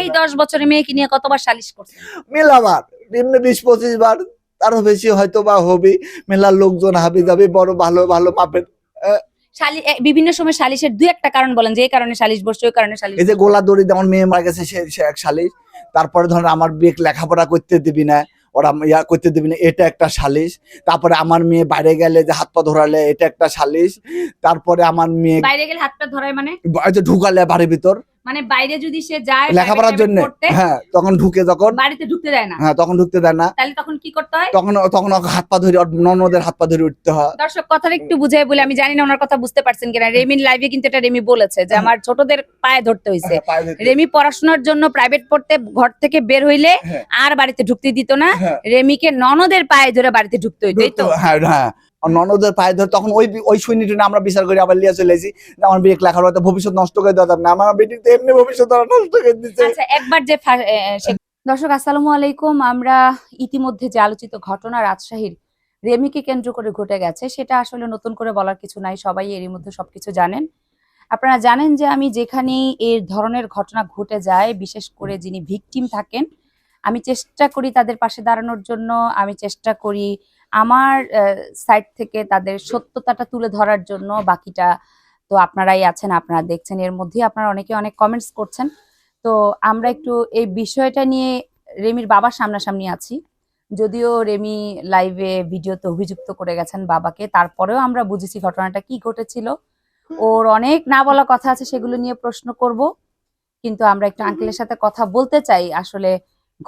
এই 10 বছরে মেয়েকে নিয়ে কতবার সালিশ করছেন? মেলাবার এমনি 20-25 বার, তারও বেশি হয়তো বা হবে। মেলার লোকজন হাবি যাবে, বড় ভালো ভালো মাপের। বিভিন্ন সময় সালিশের দুই একটা কারণ বলেন, যে এই কারণে সালিশ বসছে, ওই কারণে সালিশ। এই যে গোলা দড়ি, আমার মেয়ে মারা গেছে, সে এক সালিশ। তারপরে ধরেন আমার বিয়ে লেখাপড়া করতে দিবি না, ওরা ইয়া করতে দিবি না, এটা একটা সালিশ। তারপরে আমার মেয়ে বাইরে গেলে যে হাত পা ধরালে, এটা একটা সালিশ। তারপরে আমার মেয়ে বাইরে গেলে হাত পা ধরায় মানে ঢুকালে বাড়ির ভিতর, মানে বাইরে যদি সে যায় লেখাপড়ার জন্য, হ্যাঁ তখন ঢুকে, যখন বাড়িতে ঢুকতে দেয় না, হ্যাঁ তখন ঢুকতে দেয় না। তাহলে তখন কি করতে হয়? তখন হাত পা ধরে, ননদের হাত পা ধরে উঠতে হয়। দর্শক কথাটা একটু বুঝাই বলে, আমি জানি না ওনার কথা বুঝতে পারছেন কিনা। রেমির লাইভে কিন্তু এটা রেমি বলেছে যে আমার ছোটদের পায়ে ধরতে হয়েছে। রেমি পড়াশোনার জন্য প্রাইভেট পড়তে ঘর থেকে বের হইলে আর বাড়িতে ঢুকতে দিত না, রেমিকে ননদের পায়ে ধরে বাড়িতে ঢুকতে হইতো। এই তো হ্যাঁ হ্যাঁ, ননদের পায়ে ধরে তখন ওই সৈনিকটা আমরা বিচার করে আবার লিয়া চলে আসি। আমার বিয়ে লেখাপড়া ভবিষ্যৎ নষ্ট করে দেওয়া যাবে না, আমার বেটি তো এমনি ভবিষ্যৎ নষ্ট করে দিচ্ছে। আচ্ছা একবার যে দর্শক আসসালামু আলাইকুম, আমরা ইতিমধ্যে যে আলোচিত ঘটনা রাজশাহীর রেমিকে কেন্দ্র করে ঘটে গেছে, সেটা আসলে নতুন করে বলার কিছু নাই, সবাই এরই মধ্যে সবকিছু জানেন। আপনারা জানেন যে আমি যেখানেই এই ধরনের ঘটনা ঘটে যায়, বিশেষ করে যিনি ভিকটিম থাকেন, আমি চেষ্টা করি তাদের পাশে দাঁড়ানোর জন্য। আমি চেষ্টা করি আমার সাইড থেকে তাদের সত্যতাটা তুলে ধরার জন্য। বাকিটা তো আপনারাই আছেন, আপনারা দেখছেন, এর মধ্যে আপনারা অনেকে অনেক কমেন্টস করছেন। তো আমরা একটু এই বিষয়টা নিয়ে রেমির বাবার সামনাসামনি আছি, যদিও রেমি লাইভে ভিডিওতে অভিযুক্ত করে গেছেন বাবাকে, তারপরেও আমরা বুঝেছি ঘটনাটা কি ঘটেছিল। ওর অনেক না বলা কথা আছে, সেগুলো নিয়ে প্রশ্ন করব, কিন্তু আমরা একটু আঙ্কেলের সাথে কথা বলতে চাই। আসলে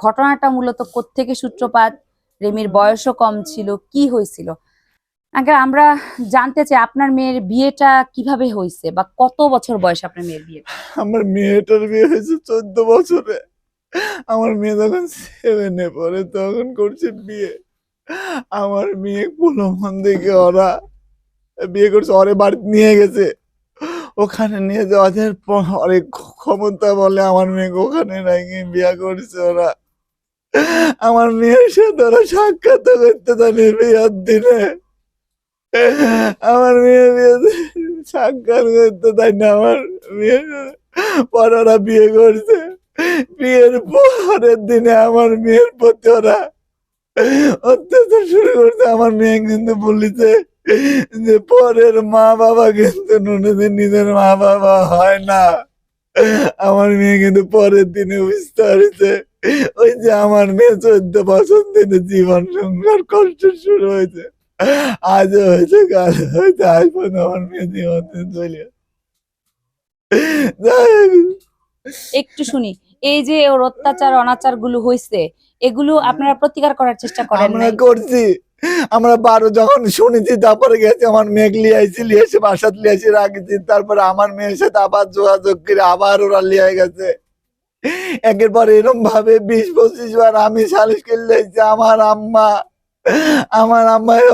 ঘটনাটা মূলত কোত্থেকে সূত্রপাত, রেমির বয়সও কম ছিল, কি হয়েছিল। আঙ্কেল আমরা জানতে চাই আপনার মেয়ের বিয়েটা কিভাবে হয়েছে, বা কত বছর বয়স আপনার মেয়ের বিয়ে? আমার মেয়েটার বিয়ে হয়েছে 14 বছরে। আমার মেয়ে যখন 7-এ পড়ে তখন করছে বিয়ে। আমার মেয়ে প্রলোভন দেখে ওরা বিয়ে করছে, ওরে বাড়িতে নিয়ে গেছে। ওখানে নিয়ে যাওয়ার অনেক ক্ষমতা বলে আমার মেয়েকে ওখানে নাকি বিয়ে করছে ওরা। আমার মেয়ের সাথে ওরা সাক্ষাৎ করতে জানে বিয়ের দিনে। আমার মেয়ে সাক্ষাৎ করতে দেয় না আমার মেয়ের। পর ওরা বিয়ে করছে। বিয়ের পরের দিনে আমার মেয়ের প্রতি ওরা অত্যাচার শুরু করছে। আমার মেয়ে কিন্তু বলেছে যে পরের মা বাবা কিন্তু নিজের মা বাবা হয় না। আমার মেয়ে কিন্তু পরের দিনে বুঝতে পারছে ওই যে আমার মেয়ে 14 বছর দিনে জীবন সংসার কষ্ট শুরু হয়েছে, আজও হয়েছে, কাল হয়েছে, আজ পর্যন্ত আমার মেয়ে জীবন চলে। একটু শুনি, এই যে ওর অত্যাচার অনাচার গুলো হয়েছে, এগুলো আপনারা প্রতিকার করার চেষ্টা করেন? আমরা করছি। আমরা 12 যখন শুনেছি তারপরে গেছি, আমার মেয়ে লিয়ে আইছি, লিয়ে এসে বাসাত লিয়ে এসে রাখছি। তারপরে আমার মেয়ের সাথে আবার যোগাযোগ করে আবার ওরা লিয়ে গেছে। একের পর এরকম ভাবে 20-25 বার আমি সালিশ করলে আমার আম্মা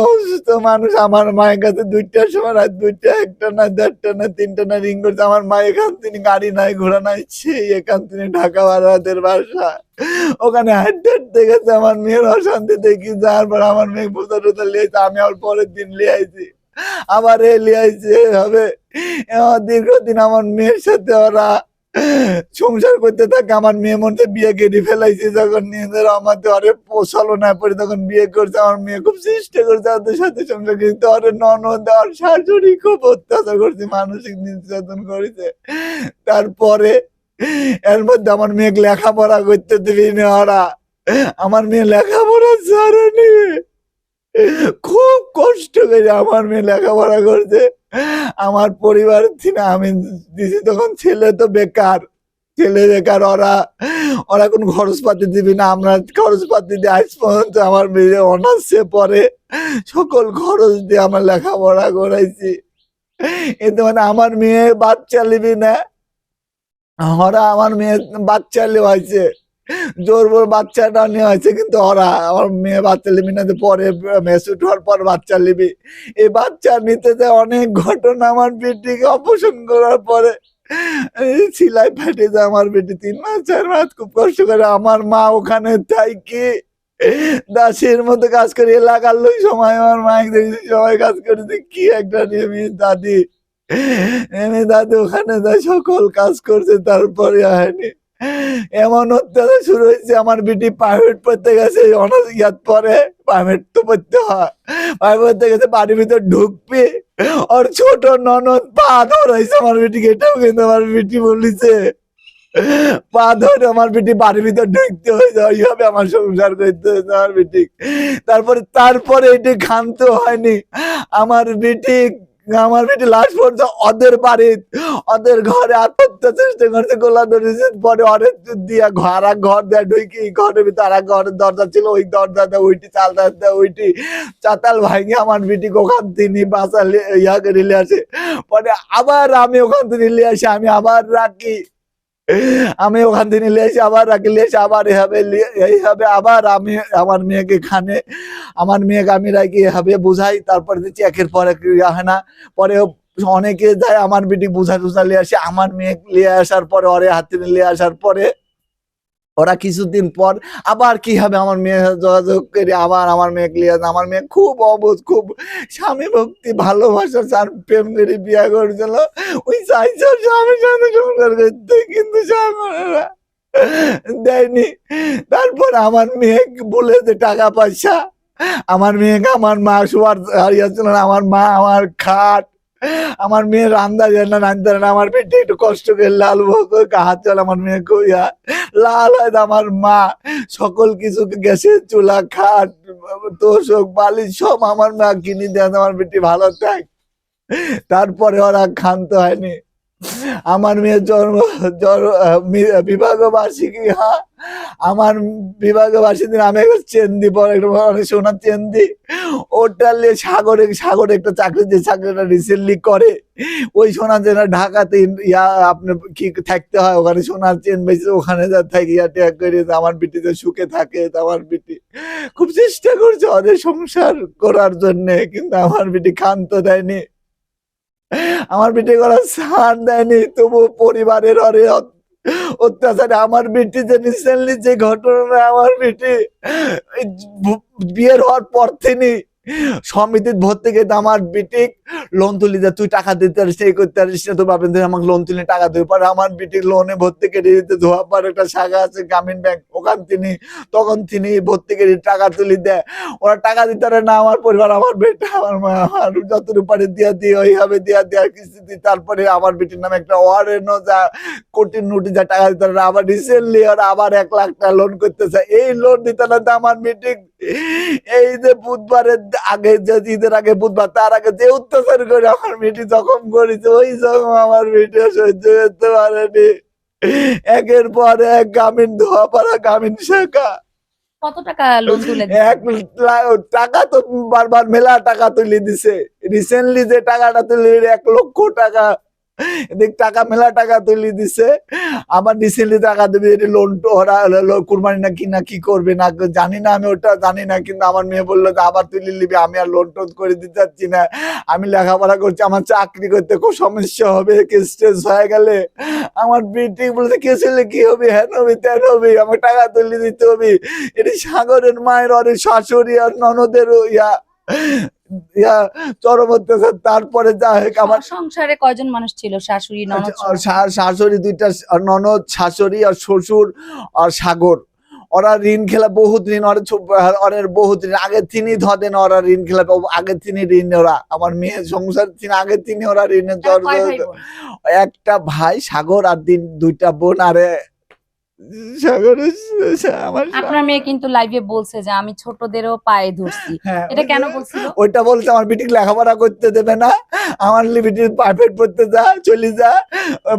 অসুস্থ মানুষ। আমার মায়ের কাছে 2টার সময়, রাত 2টা, 1টা না, 1:30টা না, 3টা না রিং করছে। আমার মা এখান থেকে গাড়ি নাই, ঘোড়া নাই, সেই এখান থেকে ঢাকা বারাদের বাসা, ওখানে হাঁটতে হাঁটতে গেছে। আমার মেয়ের অশান্তি দেখি, যার পর আমার মেয়ে বোঝা টোজা লিয়েছে। আমি আবার পরের দিন লিয়ে আইছি, আবার লিয়ে আইছি। এভাবে দীর্ঘদিন আমার মেয়ের সাথে ওরা সংসার করতে থাকে। আমার মেয়ে মনে বিয়ে কেটে ফেলাইছে, যখন নিজের আমাদের অরে পোষালো না পরে তখন বিয়ে করছে। আমার মেয়ে খুব চেষ্টা করছে ওদের সাথে সংসার করতে। ওরে ননদ আর শাশুড়ি খুব অত্যাচার করছে, মানসিক নির্যাতন করেছে। তারপরে এর মধ্যে আমার মেয়েকে লেখাপড়া করতে দিবি না ওরা। আমার মেয়ে লেখাপড়া ছাড়া নিবে, খুব কষ্ট করে আমার মেয়ে লেখাপড়া করছে। আমার পরিবার থেকে আমি দিছি, তখন ছেলে তো বেকার, ওরা কোন খরচপাতি দিবি না। আমরা খরচপাতি দিয়ে আজ পর্যন্ত আমার মেয়ে অনার্সে পরে সকল খরচ দিয়ে আমার লেখাপড়া করাইছি। এতে মানে আমার মেয়ে বাচ্চা নিবি না, ওরা আমার মেয়ে বাচ্চা নেওয়াইছে, জোর বোর বাচ্চাটা নেওয়া হয়েছে। কিন্তু ওরা আমার মেয়ে বাচ্চা নিবি না, পরে মেসুট হওয়ার পর বাচ্চা নিবি। এই বাচ্চা নিতে যায় অনেক ঘটনা। আমার বেটিকে অপারেশন করার পরে সিলাই ফাটে যায়। আমার বেটি 3 মাস 4 মাস খুব কষ্ট করে। আমার মা ওখানে থাকি দাসের মতো কাজ করে, এলাকার লোক সময় আমার মায়ের দেখছি সবাই কাজ করেছে। কি একটা দাদি ওখানে যায় সকল কাজ করছে, তারপরে হয়নি। এমন অত্যাচার শুরু হয়েছে, আমার বিটি প্রাইভেট পড়তে গেছে, অনার্স ইয়াত পরে প্রাইভেট তো পড়তে হয়, প্রাইভেট পড়তে গেছে, বাড়ির ভিতর ঢুকবে ওর ছোট ননদ পা ধরাইছে আমার বিটিকে, এটাও কিন্তু আমার বিটি বলিছে, পা ধরে আমার বেটি বাড়ির ভিতর ঢুকতে হয়েছে, ওইভাবে আমার সংসার করতে হয়েছে আমার বেটি। তারপরে এটি ক্ষান্ত হয়নি, আমার বেটি লাস্ট পর্যন্ত ওদের বাড়ি, ওদের ঘরে আত্মহত্যা চেষ্টা করছে, গোলা ধরেছে, পরে অনেক দিয়া ঘর দেয়া ঢুকি, ঘরের ভিতরে আর এক ঘরের দরজা ছিল, ওই দরজাতে ওইটি চালতা ওইটি চাতাল ভাঙে আমার বেটি ওখান তিনি বাসা ইয়া করে নিয়ে আসে, পরে আবার আমি ওখান থেকে নিয়ে আসি, আমি আবার রাখি, আমি ওখান থেকে নিয়ে এসে আবার রাখি, এসে আবার এইভাবে আবার আমি আমার মেয়েকে আমার মেয়েকে আমি রাখি এভাবে বুঝাই, তারপরে দেখছি একের পর এক হয় না, পরে অনেকে যায় আমার বেটি বুঝা টুঝা নিয়ে আসে, আমার মেয়ে নিয়ে আসার পরে ওরে হাতে নিয়ে আসার পরে ওরা কিছুদিন পর আবার কি হবে আমার মেয়ে যোগাযোগ করে আবার আমার মেয়ে নিয়ে আসে, আমার মেয়ে খুব অবুঝ, খুব স্বামী ভক্তি ভালোবাসা চার প্রেম করে বিয়ে করেছিল, ওই চাইছে স্বামীর সাথে সংসার করতে, কিন্তু স্বামীরা দেয়নি। তারপর আমার মেয়ে বলে যে টাকা পয়সা, আমার মেয়েকে আমার মা শোয়ার হারিয়েছিল, আমার মা আমার খাট, আমার মেয়ে রান্না জানা রান্ধতে না, আমার পেটে একটু কষ্ট করে লাল হাত চল, আমার মেয়ে কইয়া লাল হয়, আমার মা সকল কিছু গ্যাসের চুলা খাট তোষক বালিশ সব আমার মা কিনে দেয়, আমার বেটি ভালো থাক। তারপরে ওরা ক্ষান্ত হয়নি, আমার মেয়ের বিবাহ বার্ষিকী, হ্যাঁ আমার বিবাহ বার্ষিকী দিন আমি একটা চেন দি, পরে একটা অনেক সোনার চেন দি, ওটা নিয়ে সাগরে একটা চাকরি, যে চাকরিটা রিসেন্টলি করে, ওই সোনার চেন ঢাকাতে আপনার কি থাকতে হয়, ওখানে সোনার চেন বেঁচে ওখানে যা থাকি ট্যাগ করে আমার বিটিতে সুখে থাকে। আমার বিটি খুব চেষ্টা করছে ওদের সংসার করার জন্য, কিন্তু আমার বিটি ক্ষান্ত দেয়নি, আমার বেটি করা সান দেয়নি, তবু পরিবারের অত্যাচারে আমার বেটি যে রিসেন্টলি যে ঘটনা, আমার বেটি বিয়ের হওয়ার পর থেকে সমিতির ভর্তি গেতে আমার বেটি লোন তুলি যা, তুই টাকা দিতে পারিস, এই করতে পারিস না, তো ভাবেন আমাকে লোন তুলে টাকা দেবে, পরে আমার বেটি লোনে ভর্তি কেটে দিতে, ধোয়া পর একটা শাখা আছে গ্রামীণ ব্যাংক, ওখান তখন তিনি ভর্তি কেটে টাকা তুলি দেয়, ওরা টাকা দিতে পারে না, আমার পরিবার, আমার বেটা, আমার মা, আমার যতটুকু পারে দিয়ে ওইভাবে দিয়া কিস্তি, তারপরে আমার বেটির নামে একটা ওয়ারেন্টও যা কোটি নোটি যা টাকা দিতে পারে, আবার রিসেন্টলি ওরা আবার 1 লাখ টাকা লোন করতে চায়, এই লোন দিতে না আমার বেটি এই যে বুধবারের আগে, যে ঈদের আগে বুধবার, তার আগে যে অত্যাচার করে আমার মেয়েটি জখম করেছে, ওই জখম আমার মেয়েটি সহ্য করতে পারেনি, একের পর এক গ্রামীণ ধোয়াপাড়া গ্রামীণ শাখা, কত টাকা লোন তুলে 1 লাখ টাকা তো বারবার মেলা টাকা তুলে দিছে, রিসেন্টলি যে টাকাটা তুলে 1 লক্ষ টাকা, এদিক টাকা মেলা টাকা তুলে দিছে, আবার রিসেন্টলি টাকা দেবে, লোন ওরা কুরবানি না কি না কি করবে না জানি না, আমি ওটা জানি না, কিন্তু আমার মেয়ে বললো যে আবার তুলে নিবি, আমি আর লোন টোন করে দিতে চাচ্ছি না, আমি লেখাপড়া করছি, আমার চাকরি করতে খুব সমস্যা হবে, কেস টেস হয়ে গেলে, আমার বেটি বলতে কেস হলে কি হবে, হ্যান হবে তেন হবে, আমার টাকা তুলে দিতে হবে, এটি সাগরের মায়ের অনেক শাশুড়ি আর ননদের চরম অত্যাচার। তারপরে যা হোক আমার সংসারে কয়জন মানুষ ছিল, শাশুড়ি ননদ? শাশুড়ি 2টা, ননদ, শাশুড়ি আর শ্বশুর আর সাগর, ওরা ঋণ খেলা বহুত ঋণ, ওরা বহুত ঋণ আগে তিনি ধরেন, ওরা ঋণ খেলা আগে তিনি ঋণ, ওরা আমার মেয়ের সংসার আগে তিনি ওরা ঋণের জ্বর, একটা ভাই সাগর আর 2টা বোন, আরে আপনার মেয়ে কিন্তু লাইভে বলছে যে আমি ছোটদেরও পায়ে ধরছি, এটা কেন বলছিল? ওইটা বলছে আমার বিটিকে লেখাপড়া করতে দেবে না, আমার বিটি প্রাইভেট পড়তে যা, চলে যা,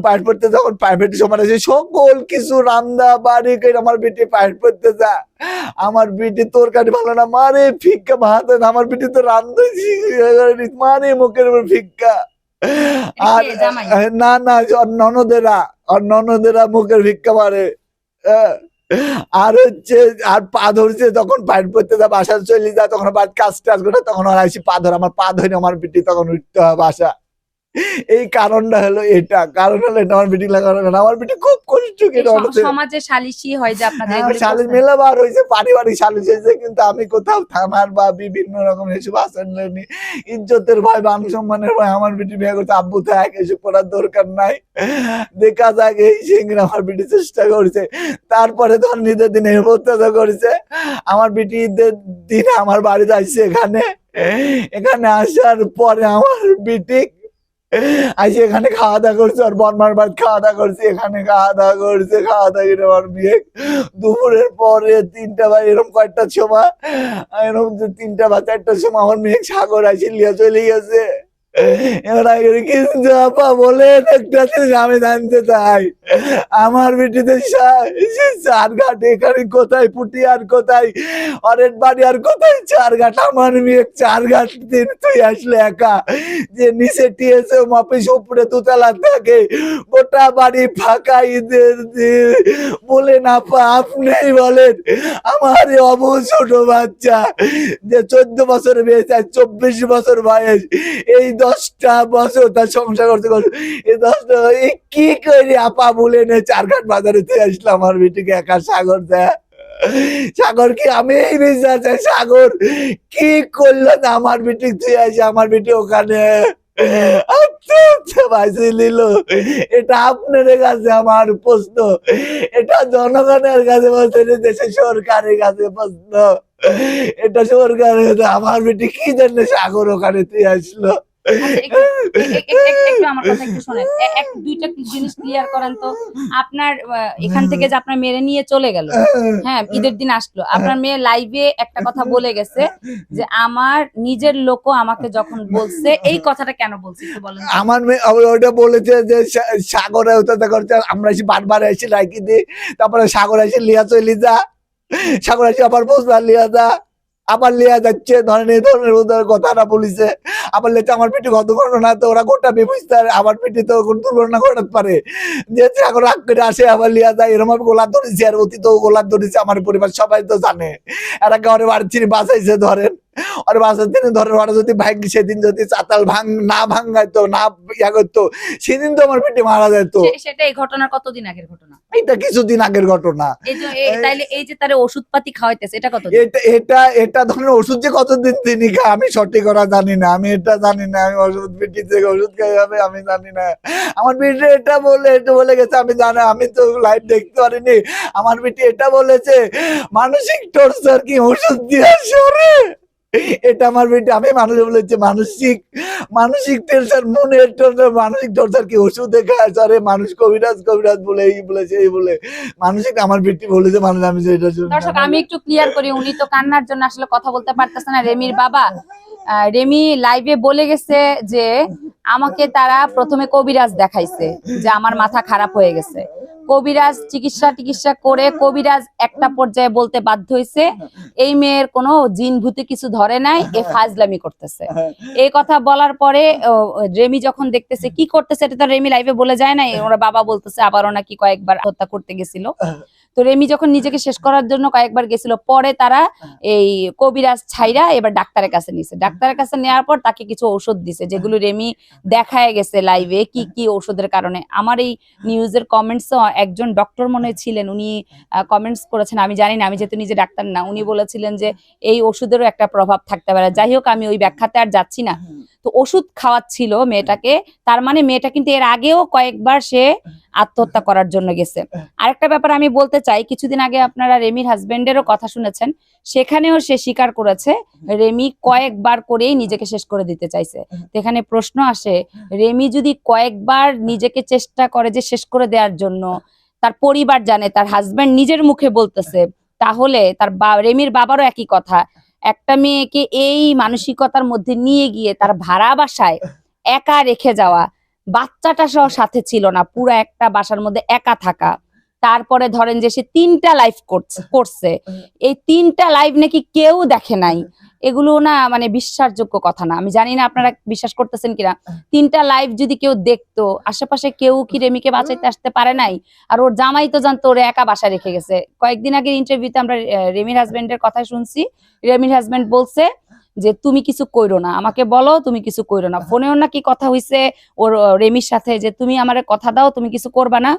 প্রাইভেট পড়তে যখন প্রাইভেট সময় আছে সকল কিছু রান্না বাড়ি করে আমার বিটি প্রাইভেট পড়তে যা, আমার বিটি তরকারি ভালো না মারে ফিক্কা ভাত, আমার বিটি তো রান্না মারে মুখের উপর ফিক্কা, আর না না ননদেরা মুখের ভিক্ষা মারে, আর হচ্ছে আর পা ধরছে, তখন পাইট পড়তে যা বাসা চলে যায়, তখন কাজ টাজ করে, তখন ওরা এসে পা ধরে, আমার পা ধরে আমার পিটি তখন উঠতে হয় বাসা, এই কারণটা হলো এটা, কারণ হলো এটা আমার বেটি লাগানো, আমার বেটি খুব কষ্ট করে সমাজে সালিশি হয় যে আপনাদের হ্যাঁ, এগুলি সালিশ করছেন। মেলাবার হয়েছে, পারিবারিক সালিশ হয়েছে, কিন্তু আমি কোথাও থানার বা বিভিন্ন রকম এসব আচরণ নেই। ইজ্জতের ভয়, মান সম্মানের ভয় আমার বেটি বিয়ে করতে, আব্বু থাক, এসব করার দরকার নাই, দেখা যাক, এই সিংরা আমার বেটি চেষ্টা করছে। তারপরে ধর নিজের দিনে অত্যাচার করেছে। আমার বেটি ঈদের দিন আমার বাড়িতে আসছে, এখানে আসার পরে আমার বেটি আইসে এখানে খাওয়া দাওয়া করছে, আর বর্মার বাড়ি খাওয়া দাওয়া করছে, এখানে খাওয়া দাওয়া করছে, খাওয়া দাওয়া করে আমার বিয়ে দুপুরের পরে 3টা বা এরকম কয়েকটার সময়, এরকম 3টা বা 4টার সময় আমার মেয়ে সাগর আসে লিয়া চলে গেছে। এবার আগে কিন্তু আপা বলেন একটা জিনিস আমি জানতে চাই, আমার বেটিতে চারঘাট এখানে কোথায় পুটি, আর কোথায় অরেট বাড়ি, আর কোথায় চারঘাট? আমার মেয়ে চারঘাট দিন তুই আসলে একা, যে নিচে টিএসএ অফিস উপরে দোতলা থাকে, গোটা বাড়ি ফাঁকা ঈদের দিন, বলেন আপা আপনিই বলেন, আমার এই অবুঝ ছোট বাচ্চা যে 14 বছরের মেয়ে, 24 বছর বয়স, এই 10টা বছর তার সংসার করতে করতে, এই 10টা কি করে আপা বলেন চারঘাট বাজারে দিয়ে আসলাম আমার বেটিকে একা? সাগর দেয়, সাগর কি আমি এই বিশ্বাস, সাগর কি করলো না আমার বেটি তুই আসে, আমার বেটি ওখানে এটা আপনার কাছে আমার প্রশ্ন, এটা জনগণের কাছে বলছে, দেশের সরকারের কাছে প্রশ্ন, এটা সরকারের কাছে। আমার বেটি কি জানে সাগর ওখানে তুই আসলো? আচ্ছা, একটু আমার কথা একটু শোনেন, এক দুইটা জিনিস ক্লিয়ার করেন তো। আপনার এখান থেকে যে আপনার মেয়ে নিয়ে চলে গেল, হ্যাঁ ঈদের দিন আসলো, আপনার মেয়ে লাইভে একটা কথা বলে গেছে যে আমার নিজের লোকও আমাকে যখন বলছে, এই কথাটা কেন বলছে একটু বলেন। আমার মেয়ে ওটা বলেছে যে সাগরে হতে করছে, আমরা এসে বারবার এসে রাখি দিই, তারপরে সাগর এসে লিয়া চলি যা, সাগর এসে আবার বসলা লিয়া যা, আবার লিয়া যাচ্ছে, ধরেন এই ধরনের কথাটা বলিছে। আবার লেছে আমার পেটে কত ঘটনা, তো ওরা গোটা বেবুঝতে আমার পেটে তো দুর্ঘটনা ঘটাতে পারে, যে সাগর রাগ করে আসে আবার লিয়া যায়, এরকম আমি গোলাপ ধরেছি, আর অতীত গোলাপ ধরেছে, আমার পরিবার সবাই তো জানে, এরা ঘরে বাড়ি ছিঁড়ে বাঁচাইছে, ধরেন আর বাসার দিনে ধরেন ওরা যদি ভাগ্য সেদিন যদি চাতাল না ভাঙাইতো, না ইয়া করতো, সেদিন তো আমার পেটে মারা যেত। সেটা এই ঘটনার কতদিন আগের ঘটনা? এটা কিছুদিন আগের ঘটনা। তাইলে এই যে তারে ওষুধ পাতি খাওয়াইতেছে, এটা কত? এটা ধরেন ওষুধ যে কতদিন তিনি খায় আমি সঠিক ওরা জানি না, আমি এটা জানি না, আমি ওষুধ পেটি থেকে ওষুধ খাই হবে আমি জানি না। আমার বেটি এটা বলে গেছে, আমি জানি, আমি তো লাইভ দেখতে পারিনি। আমার বেটি এটা বলেছে মানসিক টর্চার কি ওষুধ দিয়ে সরে, এটা আমার বেটি, আমি মানুষ বলেছি মানসিক টেনশন, মনের টেনশন, মানসিক টর্চার কি ওষুধে খায় সরে মানুষ? কবিরাজ বলে এই বলেছে, এই বলে মানসিক, আমার বেটি বলেছে মানুষ, আমি এটা শুনি। দর্শক আমি একটু ক্লিয়ার করি, উনি তো কান্নার জন্য আসলে কথা বলতে পারতেছে না, রেমির বাবা। রেমি লাইভে বলে গেছে যে আমাকে তারা প্রথমে কবিরাজ দেখাইছে যে আমার মাথা খারাপ হয়ে গেছে, কবিরাজ চিকিৎসা করে কবিরাজ একটা পর্যায়ে বলতে বাধ্য হয়েছে এই মেয়ের কোনো জিন ভূতে কিছু ধরে নাই, এ ফাজলামি করতেছে। এই কথা বলার পরে রেমি যখন দেখতেছে কি করতেছে, এটা তো রেমি লাইভে বলে যায় নাই, ওরা বাবা বলতেছে আবারও নাকি কয়েকবার হত্যা করতে গেছিল। তো রেমি যখন নিজেকে শেষ করার জন্য কয়েকবার গেছিল, পরে তারা এই কবিরাজ ছাইরা এবার ডাক্তারের কাছে নিছে, ডাক্তারের কাছে নেওয়ার পর তাকে কিছু ঔষধ দিছে, যেগুলো রেমি দেখায় গেছে লাইভে কি কি ঔষধের কারণে। আমার এই নিউজের কমেন্টস একজন ডক্টর মনে ছিলেন, উনি কমেন্টস করেছেন, আমি জানি না, আমি যেহেতু নিজে ডাক্তার না, উনি বলেছিলেন যে এই ওষুধেরও একটা প্রভাব থাকতে পারে। যাই হোক আমি ওই ব্যাখ্যাতে আর যাচ্ছি না। তো ওষুধ খাওয়াচ্ছিল মেয়েটাকে, তার মানে মেয়েটা কিন্তু এর আগেও কয়েকবার সে আত্মহত্যা করার জন্য গেছে। আরেকটা ব্যাপার আমি বলতে চাই, কিছুদিন আগে আপনারা রেমির হাজবেন্ডেরও কথা শুনেছেন, সেখানেও সে স্বীকার করেছে রেমি কয়েকবার করেই নিজেকে শেষ করে দিতে চাইছে। এখানে প্রশ্ন আসে, রেমি যদি কয়েকবার নিজেকে চেষ্টা করে যে শেষ করে দেওয়ার জন্য, তার পরিবার জানে, তার হাজবেন্ড নিজের মুখে বলতেছে, তাহলে তার রেমির বাবারও একই কথা, একটা মেয়েকে এই মানসিকতার মধ্যে নিয়ে গিয়ে তার ভাড়া বাসায় একা রেখে যাওয়া, বাচ্চাটা সহ সাথে ছিল না, পুরো একটা বাসার মধ্যে একা থাকা, তারপরে ধরেন যে সে 3টা লাইভ করছে, এই 3টা লাইভ নাকি কেউ দেখে নাই, এগুলো না মানে বিশ্বাসযোগ্য কথা না। আমি জানি না আপনারা বিশ্বাস করতেছেন কিনা, 3টা লাইভ যদি কেউ দেখতো, আশেপাশে কেউ কি রেমিকে বাঁচাইতে আসতে পারে নাই? আর ওর জামাই তো জানতো ওরে একা বাসা রেখে গেছে। কয়েকদিন আগে ইন্টারভিউতে আমরা রেমির হাজবেন্ডের কথা শুনছি, রেমির হাজবেন্ড বলছে যে তুমি কিছু কইরো না, আমাকে বলো তুমি কিছু কইরো না। ফোনেও নাকি কথা হইছে ওর রেমির সাথে যে তুমি আমারে কথা দাও, তুমি কিছু করবা না।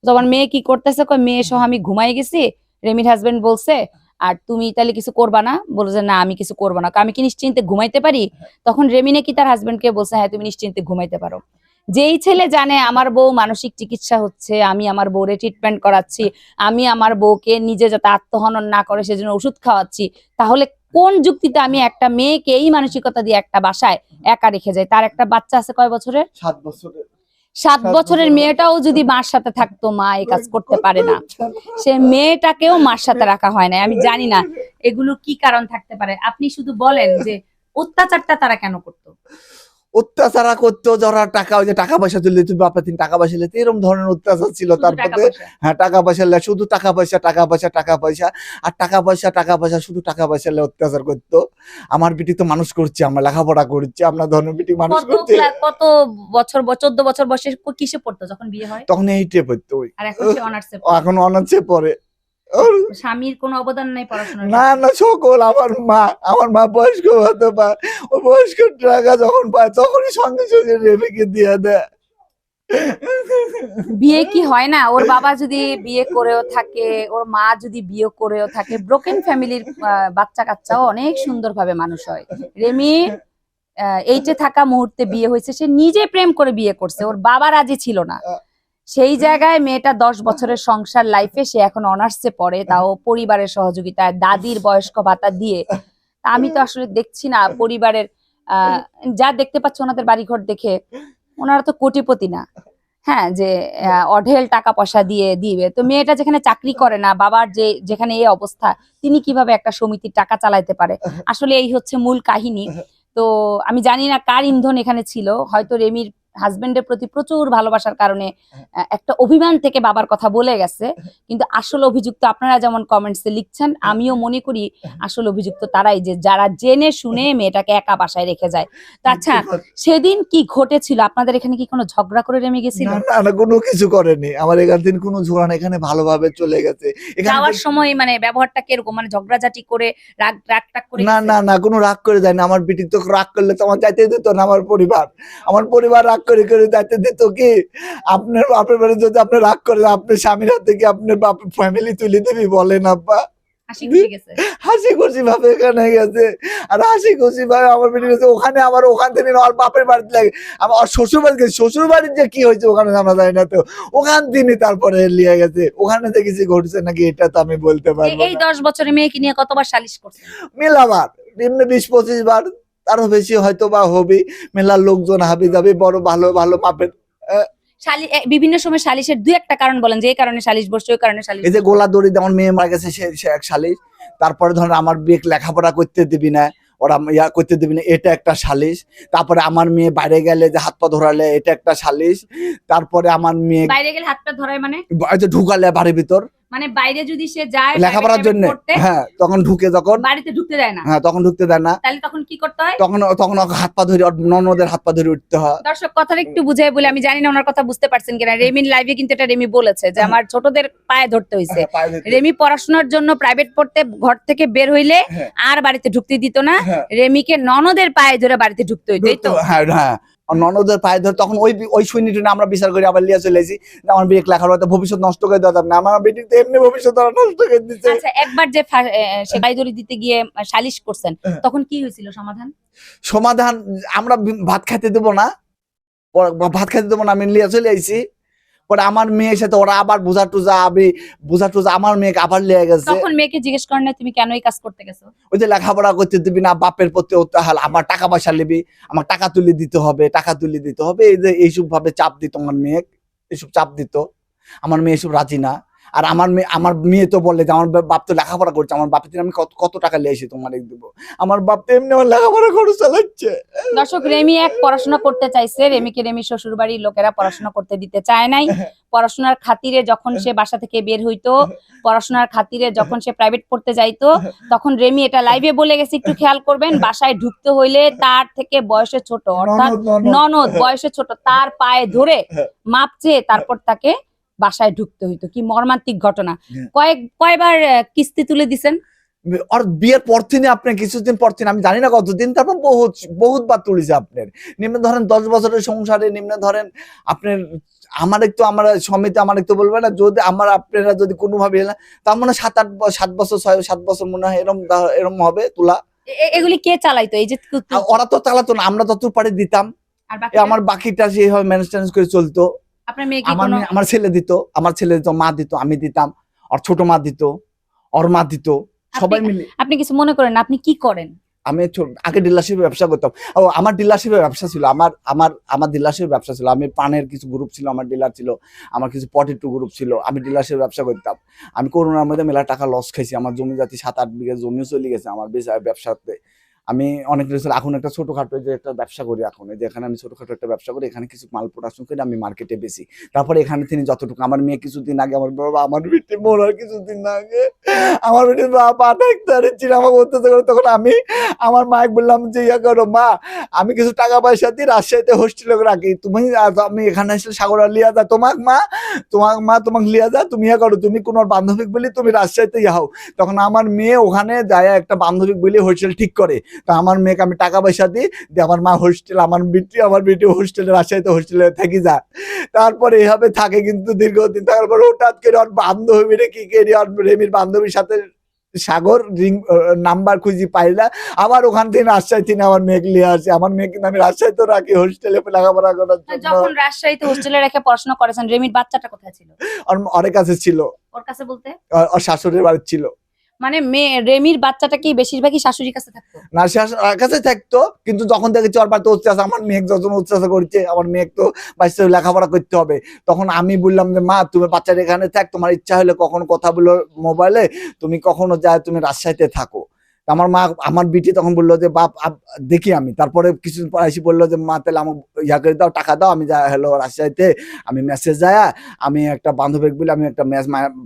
যখন মেয়ে কি করতেছে, কয় মেয়ে সহ আমি ঘুমাই গেছি, রেমির হাজবেন্ড বলছে আর তুমি তাহলে কিছু করবা না, বলো যে না আমি কিছু করবো না, আমি কি নিশ্চিন্তে ঘুমাইতে পারি? তখন রেমি নাকি তার হাজবেন্ডকে বলছে হ্যাঁ তুমি নিশ্চিন্তে ঘুমাইতে পারো। যেই ছেলে জানে আমার বউ মানসিক চিকিৎসা হচ্ছে, আমি আমার বউরে ট্রিটমেন্ট করাচ্ছি, আমি আমার বউকে নিজে যাতে আত্মহনন না করে সেজন্য ওষুধ খাওয়াচ্ছি, তাহলে কোন যুক্তিতে আমি একটা মেয়েকে এই মানসিকতা দিয়ে একটা বাসায় একা রেখে যাই? তার একটা বাচ্চা আছে কয় বছরের? 7 বছরের। 7 বছরের মেয়েটাও যদি মার সাথে থাকতো, মা এই কাজ করতে পারে না। সে মেয়েটাকেও মার সাথে রাখা হয় না। আমি জানি না এগুলো কি কারণ থাকতে পারে। আপনি শুধু বলেন যে অত্যাচারটা তারা কেন করতো? অত্যাচার করতো, যারা টাকা, ওই যে টাকা পয়সা তুললে তুমি বাপের দিন টাকা পয়সা নিতে, এরকম ধরনের অত্যাচার ছিল। শুধু টাকা তারপরে পয়সা? হ্যাঁ টাকা পয়সা লে, শুধু টাকা পয়সা টাকা পয়সা টাকা পয়সা আর টাকা পয়সা টাকা পয়সা, শুধু টাকা পয়সা লে অত্যাচার করতো। আমার বিটি তো মানুষ করছে, আমরা লেখাপড়া করছি, আপনার ধরনের বিটি মানুষ করছে। কত বছর 14 বছর বয়সে কিসে পড়তো যখন বিয়ে হয়? তখন 8 এ পড়তো। আর এখন সে অনার্সে এখন অনার্সে পড়ে। স্বামীর কোনো অবদান নাই পড়াশোনার? না না, সকল আমার মা বয়স্ক হতে পারে, ও বয়স্ক টাকা যখন পায় তখনই সঙ্গে সঙ্গে রেবেকে দিয়ে দেয়। বিয়ে কি হয় না? ওর বাবা যদি বিয়ে করেও থাকে, ওর মা যদি বিয়ে করেও থাকে, ব্রোকেন ফ্যামিলির বাচ্চা কাচ্চাও অনেক সুন্দরভাবে মানুষ হয়। রেমি 8 থাকা মুহূর্তে বিয়ে হয়েছে, সে নিজে প্রেম করে বিয়ে করছে, ওর বাবা রাজি ছিল না। সেই জায়গায় মেয়েটা 10 বছরের সংসার লাইফে সে এখন অনার্সে পড়ে, তাও পরিবারের সহযোগিতায়, দাদির বয়স্ক ভাতা দিয়ে। আমি তো আসলে দেখছি না পরিবারের যা দেখতে পাচ্ছি ওনাদের বাড়িঘর দেখে, ওনারা তো কোটিপতি না। হ্যাঁ, যে অঢেল টাকা পয়সা দিয়ে দিবে। তো মেয়েটা যেখানে চাকরি করে না, বাবার যেখানে এই অবস্থা, তিনি কিভাবে একটা সমিতির টাকা চালাইতে পারে? আসলে এই হচ্ছে মূল কাহিনী। তো আমি জানি না কার ইন্ধন এখানে ছিল, হয়তো রেমির হাজবেন্ডের প্রতি প্রচুর ভালোবাসার কারণে একটা অভিমান থেকে বাবার কথা বলে গেছে। কিন্তু আসল অভিযুক্ত আপনারা যেমন কমেন্টসে লিখছেন, আমিও মনে করি আসল অভিযুক্ত তারাই, যে যারা জেনে শুনে মেয়েটাকে একা বাসায় রেখে যায়। তো আচ্ছা, সেদিন কি ঘটেছিল? আপনাদের এখানে কি কোনো ঝগড়া করে রেমে গেছিল? না না, কোনো কিছু করেনি। আমার এখান থেকে কোনো ঝগড়া না, এখানে ভালোভাবে চলে গেছে। যাওয়ার সময় মানে ব্যবহারটা কিরকম? মানে ঝগড়াঝাটি করে রাগ টাগ করে না গেছে? না না, কোনো রাগ করে যায় না। আমার বিটি তো রাগ করলে তো আমার যাইতে দিত না। আমার পরিবার রাগ করে করে যাইতে দিত কি? আপনার বাপের বাড়ি যদি আপনি রাগ করে, আপনার স্বামীর হাতে কি আপনার বাপ ফ্যামিলি তুলে দিবি? বলেন আব্বা। হাসি খুশি গেছে? হাসি খুশি ভাবে এখানে গেছে, আর হাসি খুশি ভাবে আমার বেটি গেছে ওখানে। আমার ওখান থেকে আমার বাপের বাড়িতে লাগে, আমার শ্বশুর বাড়ি গেছে। শ্বশুর বাড়ির যে কি হয়েছে ওখানে আমরা জানি না। তো ওখান তিনি তারপরে লিয়ে গেছে, ওখানে যে কিছু ঘটছে নাকি এটা তো আমি বলতে পারবো এই না। 10 বছরে মেয়েকে নিয়ে কতবার সালিশ করছে? মেলাবার এমনি 20-25 বার, তারও বেশি হয়তো বা হবে। মেলার লোকজন হাবি যাবে, বড় ভালো ভালো মাপের। বিভিন্ন সময় সালিশের 2-1টা কারণ বলেন, যে এই কারণে সালিশ বসছে, ওই কারণে সালিশ। এই যে গোলা দড়ি, আমার মেয়ে মারা গেছে, সে এক সালিশ। তারপরে ধরেন আমার বিয়ে লেখাপড়া করতে দিবি না, ওরা ইয়া করতে দিবি না, এটা একটা সালিশ। তারপরে আমার মেয়ে বাইরে গেলে যে হাত পা ধরালে, এটা একটা সালিশ। তারপরে আমার মেয়ে বাইরে গেলে হাত পা ধরায় মানে? ঢুকালে বাড়ির ভিতর, মানে বাইরে যদি সে যায় লেখাপড়ার জন্য, হ্যাঁ তখন ঢুকে, যখন বাড়িতে ঢুকতে দেয় না, হ্যাঁ তখন ঢুকতে দেয় না। তাহলে তখন কি করতে হয়? তখন হাত পা ধরে, ননদের হাত পা ধরে উঠতে হয়। দর্শক কথাটা একটু বুঝাই বলে, আমি জানি না ওনার কথা বুঝতে পারছেন কিনা। রেমির লাইভে কিন্তু এটা রেমি বলেছে যে আমার ছোটদের পায়ে ধরতে হয়েছে। রেমি পড়াশোনার জন্য প্রাইভেট পড়তে ঘর থেকে বের হইলে আর বাড়িতে ঢুকতে দিত না, রেমিকে ননদের পায়ে ধরে বাড়িতে ঢুকতে হইতো। এই তো? হ্যাঁ হ্যাঁ, ননদের পায়ে ধরে তখন ওই সৈনিকটা আমরা বিচার করে আবার লিয়া চলে এসেছি। আমার বিয়ে লেখাপড়া ভবিষ্যৎ নষ্ট করে দেওয়া যাবে না। আমার বেটি তো এমনি ভবিষ্যৎ নষ্ট করে দিচ্ছে। আচ্ছা, একবার যে সে বাইদুরি দিতে গিয়ে সালিশ করছেন, তখন কি হয়েছিল সমাধান? সমাধান আমরা ভাত খাইতে দেবো না, আমি লিয়া চলে আইছি। পরে আমার মেয়ের সাথে ওরা আবার বোঝা টুজা আমার মেয়েকে আবার লিয়ে গেছে। তখন মেয়েকে জিজ্ঞেস করেন না তুমি কেন এই কাজ করতে গেছো? ওই যে লেখাপড়া করতে দিবি না, বাপের প্রতি আমার টাকা পয়সা নিবি, আমার টাকা তুলে দিতে হবে, এই যে এইসব ভাবে চাপ দিত আমার মেয়ে, এইসব চাপ দিত। আমার মেয়ে এসব রাজি না। আর আমার মেয়ে তো বলে যে আমার বাপ তো লেখাপড়া করছে, আমার বাপের আমি কত টাকা লিয়েছি তোমার দিব, আমার বাপ তো এমনি আমার লেখাপড়া খরচ চালাচ্ছে। দর্শক, রেমি পড়াশোনা করতে চাইছে, রেমিকে রেমি শ্বশুর বাড়ির লোকেরা পড়াশোনা করতে দিতে চায় নাই। পড়াশোনার খাতিরে যখন সে বাসা থেকে বের হইতো, পড়াশোনার খাতিরে যখন সে প্রাইভেট পড়তে যাইতো, তখন রেমি এটা লাইভে বলে গেছে, একটু খেয়াল করবেন, বাসায় ঢুকতে হইলে তার থেকে বয়সে ছোট, অর্থাৎ ননদ বয়সে ছোট, তার পায়ে ধরে মাপ চেয়ে তারপর তাকে বাসায় ঢুকতে হইতো। কি মর্মান্তিক ঘটনা! কয়বার কিস্তি তুলে দিছেন? আর বিয়ের পর থেকে আপনার কিছুদিন পর থেকে আমি জানি না কতদিন, তারপর বহুতবার তুলেছে আপনার। নিম্নে ধরেন 10 বছরের সংসারে, নিম্নে ধরেন আপনার আমার সমিতি আমার একটু বলবে না, যদি আমার আপনারা যদি কোনোভাবে তার মনে হয় 7 বছর 6-7 বছর মনে হয় এরম হবে তোলা। এগুলি কে চালাইতো এই যে ওরা তো চালাতো না, আমরা তত পারে দিতাম। আর আমার বাকিটা সেইভাবে ম্যানেজ করে চলতো। আপনার মেয়ে কি আমার ছেলে দিত, মা দিত, আমি দিতাম, আর ছোট মা দিত, ওর মা দিত, সবাই মিলে। আপনি কিছু মনে করেন, আপনি কি করেন? আমি আগে ডিলারশিপে ব্যবসা করতাম। ও আমার ডিলারশিপে ব্যবসা ছিল, আমার ডিলারশিপে ব্যবসা ছিল। আমি পানের কিছু গ্রুপ ছিল, আমার ডিলার ছিল, আমার কিছু পটেটো গ্রুপ ছিল, আমি ডিলারশিপে ব্যবসা করতাম। আমি করোনার মধ্যে মেলা টাকা লস খাইছি, আমার জমি জাতি 7-8 বিঘা জমিও চলে গেছে আমার ব্যবসাতে। আমি অনেক এখন একটা ছোটখাটো যে একটা ব্যবসা করি, এখন এই যে এখানে আমি ছোটখাটো একটা ব্যবসা করি, এখানে কিছু মাল প্রোডাকশন করে আমি মার্কেটে বেশি। তারপরে এখানে তিনি যতটুকু, আমার মেয়ে কিছুদিন আগে, আমার বাবা আমার বেটি মরার কিছুদিন আগে আমার বেটির বাবা 8 হেক্টরের ছিল আমাকে অত্যাচার করে। তখন আমি আমার মাকে বললাম যে ইয়া করো মা, আমি কিছু টাকা পয়সা দিয়ে রাজশাহীতে হোস্টেলে রাখি, তুমি আমি এখানে এসে সাগরা লিয়া যা, তোমাকে তোমাকে লিয়া যা, তুমি ইয়া করো, তুমি কোনো বান্ধবিক বলি তুমি রাজশাহীতে ইয়া হও। তখন আমার মেয়ে ওখানে যায় একটা বান্ধবিক বলি হোস্টেল ঠিক করে। তা আমার মেয়েকে আমি টাকা পয়সা দিই, আমার মা হোস্টেল, আমার বেটি হোস্টেলে, রাজশাহীতে হোস্টেলে থাকি যায়। তারপরে এইভাবে থাকে কিন্তু দীর্ঘদিন থাকার পর হঠাৎ করে ওর বান্ধবীরে কি করি, ওর রেমির বান্ধবীর সাথে সাগর নাম্বার খুঁজি পাইলা, আবার ওখান থেকে রাজশাহী থেকে আমার মেয়েকে নিয়ে আসে। আমার মেয়ে কিন্তু আমি রাজশাহীতে রাখি হোস্টেলে লেখাপড়া করার জন্য। যখন রাজশাহীতে হোস্টেলে রেখে পড়াশোনা করেছেন, রেমির বাচ্চাটা কোথায় ছিল? ওর কাছে ছিল। ওর কাছে বলতে ওর শাশুড়ির বাড়ি ছিল। মানে রেমির বাচ্চাটা কি বেশিরভাগই শাশুড়ির কাছে থাকতো? না, কাছে থাকতো, কিন্তু যখন দেখেছি ওর বাড়িতে অত্যাচার, আমার মেয়ে যখন অত্যাচার করছে, আমার মেয়ে তো বাচ্চা লেখাপড়া করতে হবে, তখন আমি বললাম যে মা তুমি বাচ্চার এখানে থাক, তোমার ইচ্ছা হলে কখনো কথা বলো মোবাইলে, তুমি কখনো যায় তুমি রাজশাহীতে থাকো। আমার মা, আমার বিটি তখন বললো যে বাপ দেখি আমি। তারপরে কিছুদিন পর এসে বললো যে মা তাহলে আমাকে ইয়া করে দাও, টাকা দাও, আমি যা হলো রাজশাহীতে, আমি মেসে যায়, আমি একটা বান্ধবীর বলে আমি একটা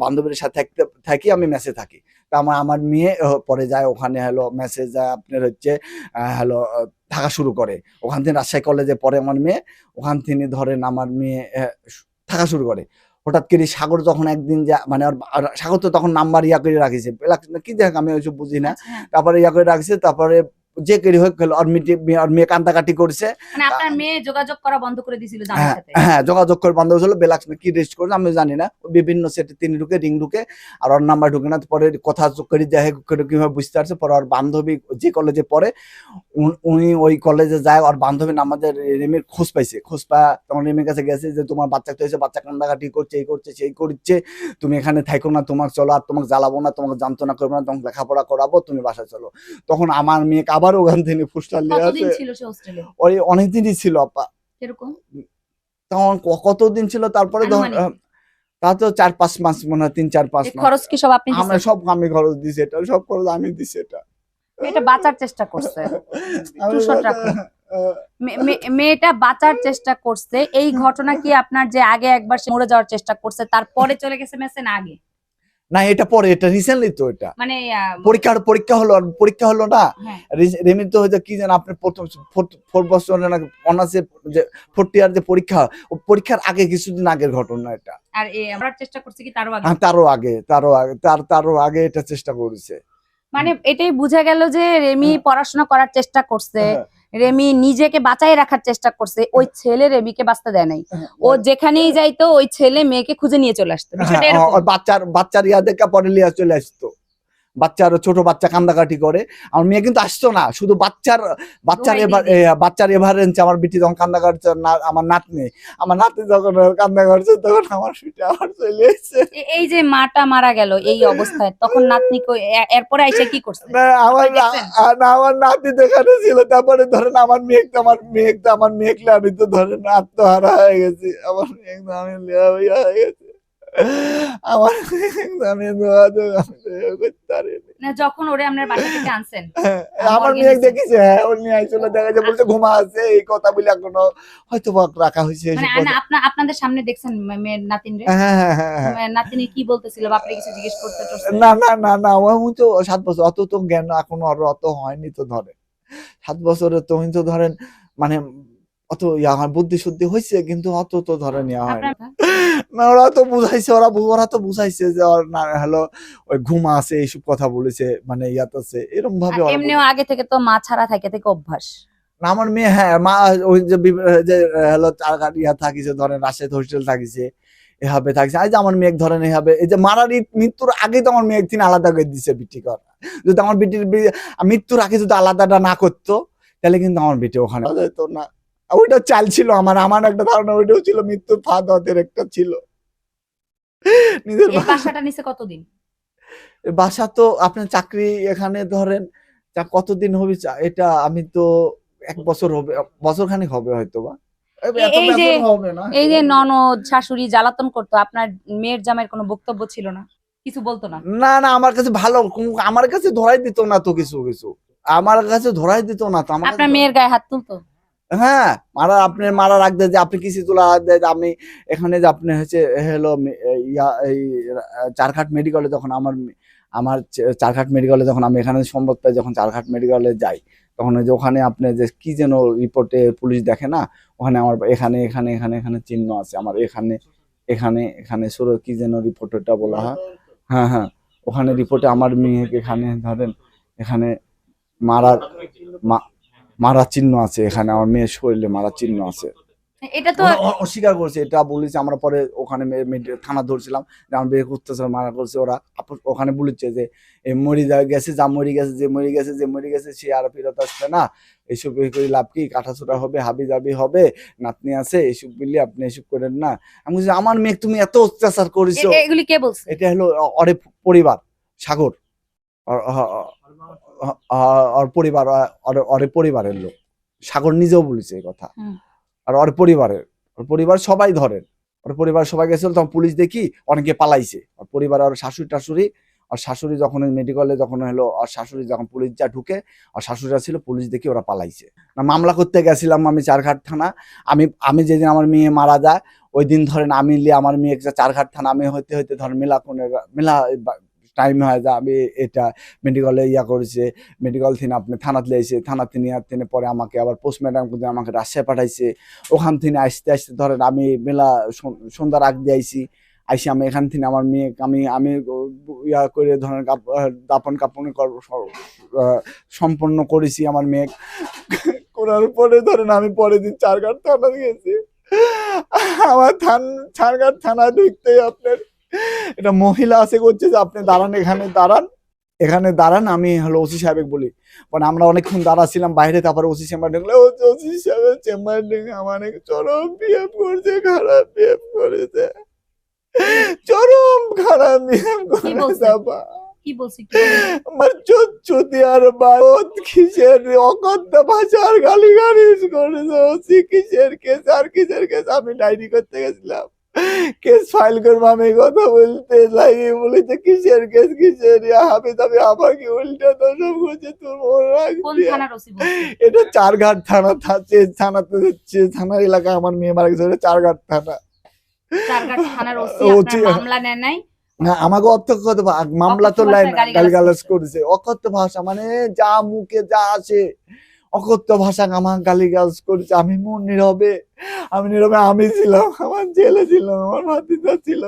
বান্ধবীর সাথে থাকি, আমি মেসে থাকি। তা আমার মেয়ে পরে যায় ওখানে, হলো মেসেজ যায় আপনার হচ্ছে হলো থাকা শুরু করে। ওখান থেকে রাজশাহী কলেজে পড়ে আমার মেয়ে, ওখান থেকে ধরেন আমার মেয়ে থাকা শুরু করে। হঠাৎ করে সাগর যখন একদিন মানে সাগর তো তখন নাম্বার ইয়া করে রাখিছে, কি দেখ আমি ওইসব বুঝি না। তারপরে ইয়া করে রাখিছে, তারপরে যে কেরি হয়ে গেল, আর মেয়ে কান্দাকাটি করছে। মানে আপনার মেয়ে যোগাযোগ করা বন্ধ করে দিয়েছিল জামাইয়ের সাথে? হ্যাঁ, যোগাযোগ করে বন্ধ হয়েছিল। বেলাক্স কি রেস্ট করছে আমি জানি না, বিভিন্ন সেটে তিনি ঢুকে, রিং ঢুকে, আর ওর নাম্বার ঢুকে না। পরে কথা করে যাই কিভাবে বুঝতে পারছে, পরে ওর বান্ধবী যে কলেজে পড়ে উনি ওই কলেজে যায়, ওর বান্ধবী আমাদের রেমির খোঁজ পাইছে, খোঁজ পায় তখন রেমির কাছে গেছে যে তোমার বাচ্চা তো হয়েছে, বাচ্চা কান্দাকাটি করছে, এই করছে সেই করছে, তুমি এখানে থাকো না, তোমাকে চলো, আর তোমাকে জ্বালাবো না, তোমাকে যন্ত্রণা করবো না, তোমাকে লেখাপড়া করাবো, তুমি বাসায় চলো। তখন আমার মেয়েকে আবার ওখান থেকে ফুসটাল নিয়ে আসে। ওই অনেকদিনই ছিল আপা। কিরকম তখন কতদিন ছিল, তারপরে তা তো 4-5 মাস মনে হয়, 3-4-5 মাস। খরচ কি সব আপনি দিয়েছেন? সব আমি খরচ দিছি, এটা সব খরচ আমি দিছি। এটা বাঁচার চেষ্টা করছে, মেয়েটা বাঁচার চেষ্টা করছে। এই ঘটনা কি আপনার যে আগে একবার সে মরে যাওয়ার চেষ্টা করছে, তারপরে চলে গেছে মেসে, না আগে? না, এটা পরে, এটা রিসেন্টলি তো, এটা মানে পরীক্ষা হলো না। রেমির তো হয়তো কি জানেন আপনি, প্রথম 4 বছর না অনার্সে যে 4th ইয়ার যে পরীক্ষা, পরীক্ষার আগে কিছুদিন আগের ঘটনা এটা। আর আমরা চেষ্টা করছি কি তারও আগে? তারও আগে এটা চেষ্টা করেছে। মানে এটাই বোঝা গেল যে রেমি পড়াশোনা করার চেষ্টা করছে, রেমি নিজেকে বাঁচাই রাখার চেষ্টা করছে, ওই ছেলে রেমিকে বাঁচতে দেয় নাই। ও যেখানেই যাইতো ওই ছেলে মেয়েকে খুঁজে নিয়ে চলে আসতো। বাচ্চার ইয়া দেখা পরে লিয়া চলে আসতো। বাচ্চার ছোট বাচ্চা কান্দাকাটি করে, আমার মেয়ে কিন্তু আসতো না, শুধু বাচ্চার এভারেন্স। আমার বিটি যখন কান্দা করছে, আমার নাতনি যখন কান্দা করছে, তখন আমার বিটি আবার চলে এসেছে। এই যে মাটা মারা গেল এই অবস্থায়, তখন নাতনি এরপরে আইসা কি করছে? আমার নাতি দেখানো ছিল। তারপরে ধরেন আমার মেয়েকে আমি তো ধরেন আত্মহারা হয়ে গেছি। আমার মেয়ে আমি হয়ে গেছি। যখন ওরে আপনার বাসা থেকে আনছেন, আমার মেয়ে দেখেছে, ওর নিয়ে আইছিল, দেখা যায় বলছে ঘুমা আছে, এই কথা বলে এখনো হয়তো রাখা হয়েছে। আপনাদের সামনে দেখছেন মেয়ের নাতিন রে? নাতিনি কি বলতেছিল, বাপরে কিছু জিজ্ঞেস করতে? না ও তো 7 বছর, অত তো জ্ঞান এখনো অত হয়নি তো। ধরে 7 বছরের তো ধরেন মানে অত আমার বুদ্ধি শুদ্ধি হয়েছে, কিন্তু অত তো ধরে নেওয়া হয় না। আপনার না, ওরা তো বুঝাইছে, ওরা তো বুঝাইছে যে ওর না হলো ওই ঘুম আছে, এইসব কথা বলেছে, মানে ইয়াত আছে, এরকম ভাবে ওরা এমনিও আগে থেকে তো মা ছাড়া থাকে থেকে অভ্যাস। না, আমার মেয়ে, হ্যাঁ মা, ওই যে যে হলো চারঘাট ইয়া থাকিছে, ধরেন রাজশাহী হোস্টেল থাকিছে, এভাবে থাকছে। এই যে আমার মেয়ে ধরেন এভাবে, এই যে মারার মৃত্যুর আগে তো আমার মেয়ে একদিন আলাদা করে দিছে বিটি কর। যদি আমার বিটির মৃত্যুর আগে যদি আলাদাটা না করতো, তাহলে কিন্তু আমার বিটি ওখানে যেত না। ওইটা চাল ছিল আমার আমার একটা ধারণা, ওইটাও ছিল মৃত্যুর ফাঁদ ওদের একটা ছিল নিজের এই বাসাটা নিচে কতদিন? বাসা তো আপনার চাকরি এখানে ধরেন কতদিন হবে, এটা আমি তো 1 বছর হবে, বছর খানিক হবে হয়তো বা। এত এই যে বেতন হবে না। এই যে ননদ শাশুড়ি জ্বালাতন করতো, আপনার মেয়ের জামাইয়ের কোনো বক্তব্য ছিল না? কিছু বলতো না? না না, আমার কাছে ভালো, আমার কাছে ধরাই দিত না তো, কিছু কিছু আমার কাছে ধরাই দিত না তো, আমার আপনার মেয়ের গায়ে হাত তুলতো? হ্যাঁ, মারা আপনি মারা রাখ দেয় যে আপনি কিছু তোলা হাত দেয় যে আমি এখানে যে আপনি হচ্ছে হলো ইয়া এই চারঘাট মেডিকেলে যখন আমার চারঘাট মেডিকেলে যখন আমি এখানে সম্ভব পাই, যখন চারঘাট মেডিকেলে যাই, তখন ওই যে ওখানে আপনি যে কি যেন রিপোর্টে পুলিশ দেখে না, ওখানে আমার এখানে এখানে এখানে এখানে চিহ্ন আছে আমার, এখানে এখানে এখানে সুরো কি যেন রিপোর্টটা বলা হয়, হ্যাঁ হ্যাঁ, ওখানে রিপোর্টে আমার মেয়েকে এখানে ধরেন এখানে মারার মারার চিহ্ন আছে, এখানে আমার মেয়ের শরীরে মারার চিহ্ন আছে। এটা তো অস্বীকার করছে, এটা বলেছে। আমরা পরে ওখানে থানা ধরছিলাম যে আমার বিয়ে করতেছে, মারা করছে ওরা। ওখানে বলেছে যে মরি গেছে, যা মরি গেছে, যে মরি গেছে, যে মরি গেছে সে আর ফেরত আসবে না, এইসব করে লাভ কি, কাটাছোটা হবে, হাবি জাবি হবে, নাতনি আছে, এইসব বললে আপনি এসব করেন না। আমি বলছি আমার মেয়ে তুমি এত অত্যাচার করেছো। এগুলি কে বলছে? এটা হলো অরে পরিবার, সাগর, ওর পরিবার, ওর পরিবারের লোক, সাগর নিজেও বলেছে এই কথা। আর ওর পরিবার সবাই ধরেন, ওর পরিবার সবাই গেছিল, তখন পুলিশ দেখি অনেকে পালাইছে, ওর পরিবার, ওর শাশুড়ি টাশুড়ি, আর শাশুড়ি যখন মেডিকেলে যখন হলো, আর শাশুড়ি যখন পুলিশ যা ঢুকে, আর শাশুড়িরা ছিল, পুলিশ দেখি ওরা পালাইছে। না, মামলা করতে গেছিলাম আমি চারঘাট থানা। আমি যেদিন আমার মেয়ে মারা যায়, ওই দিন ধরেন আমি আমার মেয়ে চারঘাট থানা, আমি হইতে হইতে ধরেন মেলা টাইম হয় যা, আমি এটা মেডিকেলে ইয়া করেছে, মেডিকেল থেকে আপনি থানাতে লেগেছে, থানাতে নিয়ে তিনি পরে আমাকে আবার পোস্টমর্টম করে আমাকে রাজশাহী পাঠাইছে। ওখান থেকে আসতে আসতে ধরেন আমি মেলা সন্ধ্যার আগ দিয়ে আইসি আমি এখান থেকে আমার মেয়ে আমি আমি ইয়া করে ধরেন দাপন কাপন সম্পন্ন করেছি আমার মেয়ে করার পরে ধরেন আমি পরের দিন চারঘাট থানা গেছি। আমার চারঘাট থানা ঢুকতেই আপনার এটা মহিলা আছে, করছে যে আপনি দাঁড়ান, এখানে দাঁড়ান, আমি হলো ওসি সাহেব বলি। মানে আমরা অনেকক্ষণ দাঁড়াছিলাম বাইরে, তারপরে ওসি চেম্বার ঢুকলে ওসি সাহেবের চেম্বার ঢুকে আমার চরম বিহেভ করছে, খারাপ বিহেভ করেছে, চরম খারাপ বিহেভ করেছে। কি বলছি? আমার চোদ্দি আর বারত কিসের অকথ্য ভাষার গালি গালিজ করেছে, ওসি কিসের কেস আর কিসের কেস, আমি ডায়েরি করতে গেছিলাম, কেস ফাইল করবো, আমি কথা বলতে লাগে বলেছে কিসের কেস কিসের, হাবি তবে আমাকে উল্টা তো সব করছে তোর এটা চারঘাট থানা থাকছে, থানাতে যাচ্ছে, থানার এলাকা আমার মেয়ে মারা গেছে, চারঘাট থানা। মামলা নেয় নাই না, আমাকে অকথ্য মামলা তো গালিগালাজ করেছে, অকথ্য ভাষা, মানে যা মুখে যা আছে অকথ্য ভাষা আমার গালিগালাজ করেছে। আমি নীরবে আমি ছিলাম, আমার ছেলে ছিল, আমার ভাতিজা ছিল,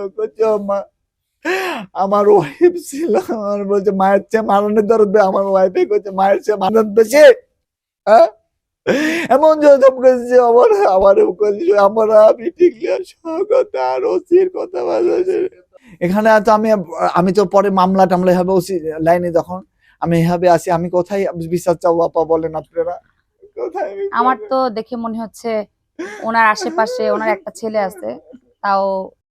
আমার ওয়াইফ ছিল, আমার বলছে মায়ের চেয়ে মারানোর দরদ, আমার ওয়াইফে করছে মায়ের চেয়ে মারানোর বেশি, হ্যাঁ এমন জবাব করেছে আমরা কথা আর ওসির কথা বাজাচ্ছে। এখানে তো আমি তো পরে মামলা টামলা হবে ওসি লাইনে, যখন আমি এভাবে আসি, আমি কোথায় বিচার চাবো আপা বলেন আপনারা, কোথায়? আমার তো দেখে মনে হচ্ছে ওনার আশেপাশে ওনার একটা ছেলে আছে, তাও